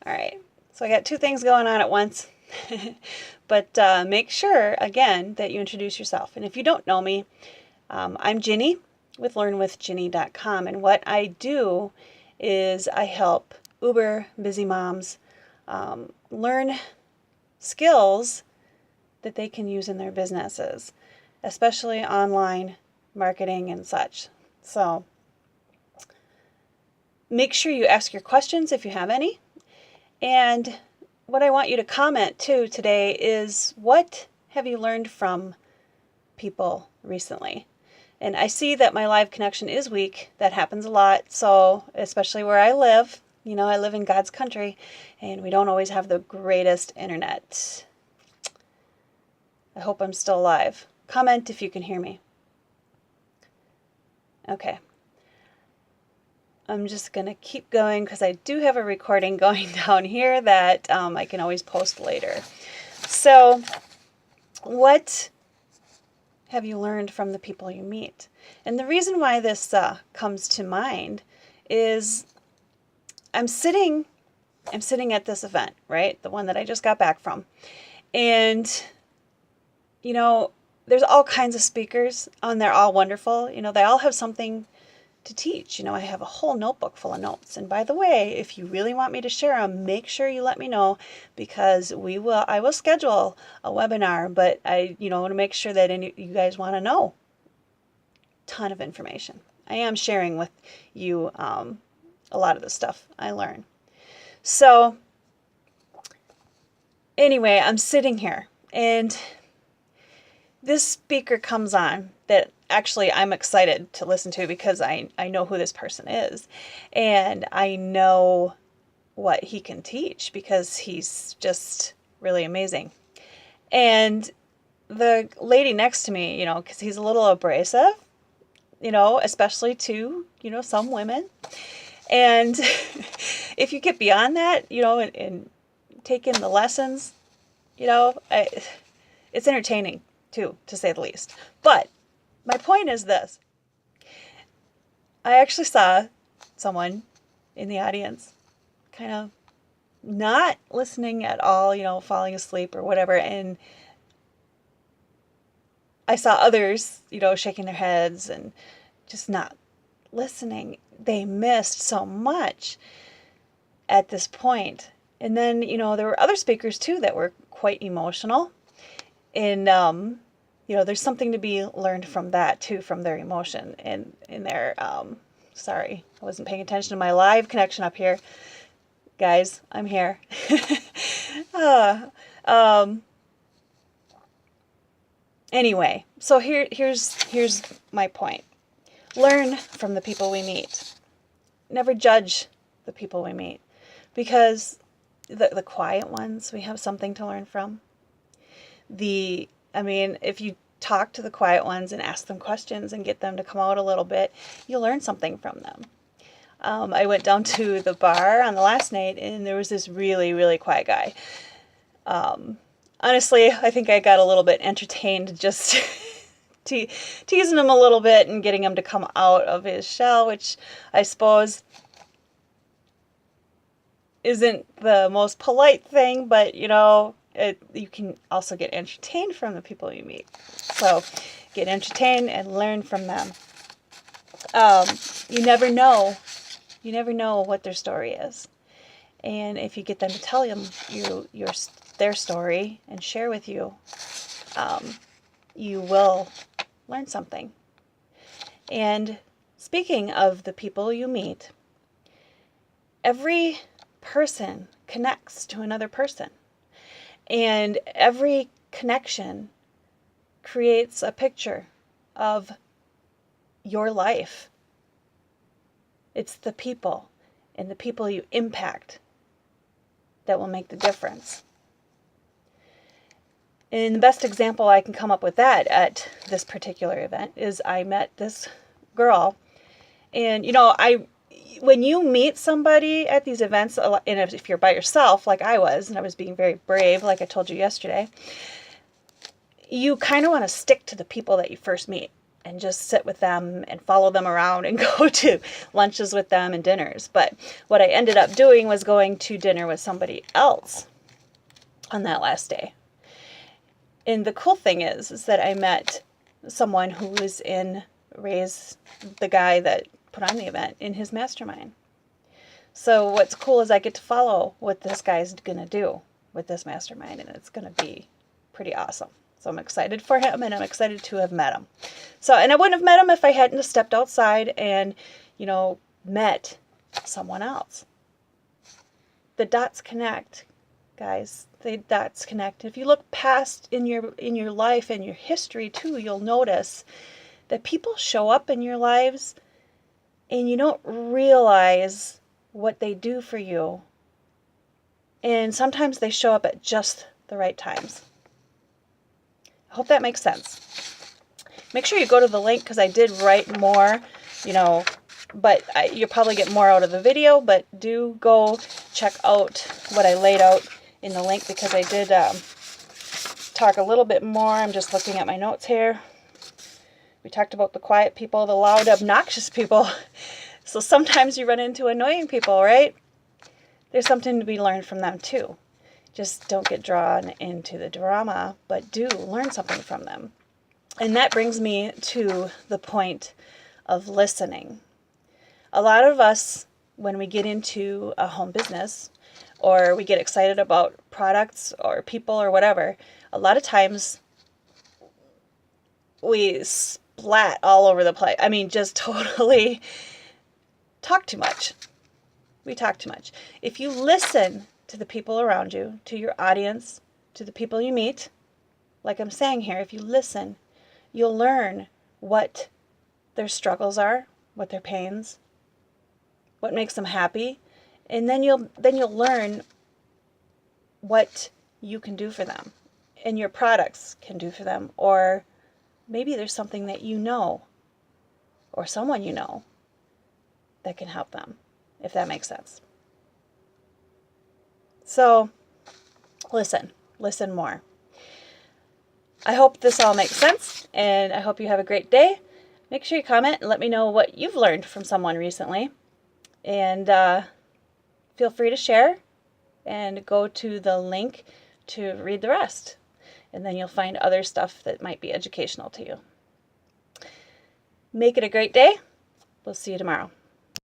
All right. So I got two things going on at once. But make sure, again, that you introduce yourself. And if you don't know me, I'm Ginny with learnwithginny.com. And what I do is I help uber busy moms learn skills that they can use in their businesses, especially online marketing and such. So make sure you ask your questions if you have any. And what I want you to comment too today is, what have you learned from people recently? And I see that my live connection is weak. That happens a lot. So especially where I live, I live in God's country and we don't always have the greatest internet. I hope I'm still alive. Comment if you can hear me. Okay. I'm just going to keep going because I do have a recording going down here that I can always post later. So, what have you learned from the people you meet? And the reason why this comes to mind is I'm sitting at this event, right? The one that I just got back from. And, there's all kinds of speakers and they're all wonderful. They all have something to teach. I have a whole notebook full of notes. And by the way, if you really want me to share them, make sure you let me know, because I will schedule a webinar, but I want to make sure that you guys want to know. Ton of information. I am sharing with you a lot of the stuff I learn. So anyway, I'm sitting here and this speaker comes on that actually I'm excited to listen to, because I know who this person is and I know what he can teach, because he's just really amazing. And the lady next to me, because he's a little abrasive, especially to, some women. And if you get beyond that, and take in the lessons, it's entertaining too, to say the least. But my point is this. I actually saw someone in the audience kind of not listening at all, falling asleep or whatever. And I saw others, shaking their heads and just not listening. They missed so much at this point. And then, there were other speakers too that were quite emotional. And, there's something to be learned from that too, from their emotion and in their, sorry, I wasn't paying attention to my live connection up here. Guys, I'm here. Anyway, so here's my point. Learn from the people we meet. Never judge the people we meet, because the quiet ones, we have something to learn from. If you talk to the quiet ones and ask them questions and get them to come out a little bit, you'll learn something from them. I went down to the bar on the last night and there was this really, really quiet guy. Honestly, I think I got a little bit entertained just teasing him a little bit and getting him to come out of his shell, which I suppose isn't the most polite thing, but you can also get entertained from the people you meet. So get entertained and learn from them. You never know what their story is. And if you get them to tell them their story and share with you, you will learn something. And speaking of the people you meet, every person connects to another person. And every connection creates a picture of your life. It's the people and the people you impact that will make the difference. And the best example I can come up with that at this particular event is I met this girl. And, when you meet somebody at these events, and if you're by yourself, like I was, and I was being very brave, like I told you yesterday, you kind of want to stick to the people that you first meet. and just sit with them and follow them around and go to lunches with them and dinners. But what I ended up doing was going to dinner with somebody else on that last day. And the cool thing is that I met someone who was in Ray's, the guy that put on the event, in his mastermind. So what's cool is I get to follow what this guy's going to do with this mastermind, and it's going to be pretty awesome. So I'm excited for him, and I'm excited to have met him. So, and I wouldn't have met him if I hadn't stepped outside and, met someone else. The dots connect, guys. The dots connect. If you look past in your life and your history too, you'll notice that people show up in your lives and you don't realize what they do for you. And sometimes they show up at just the right times. I hope that makes sense. Make sure you go to the link because I did write more, but you'll probably get more out of the video, but do go check out what I laid out in the link because I did talk a little bit more. I'm just looking at my notes here. We talked about the quiet people, the loud, obnoxious people. So sometimes you run into annoying people, right? There's something to be learned from them too. Just don't get drawn into the drama, but do learn something from them. And that brings me to the point of listening. A lot of us, when we get into a home business, or we get excited about products or people or whatever, a lot of times we splat all over the place. I mean, just totally talk too much. We talk too much. If you listen to the people around you, to your audience, to the people you meet, like I'm saying here, if you listen, you'll learn what their struggles are, what their pains, what makes them happy, and then you'll learn what you can do for them and your products can do for them, or maybe there's something that or someone that can help them, if that makes sense. So listen more. I hope this all makes sense, and I hope you have a great day. Make sure you comment and let me know what you've learned from someone recently. And feel free to share and go to the link to read the rest. And then you'll find other stuff that might be educational to you. Make it a great day. We'll see you tomorrow.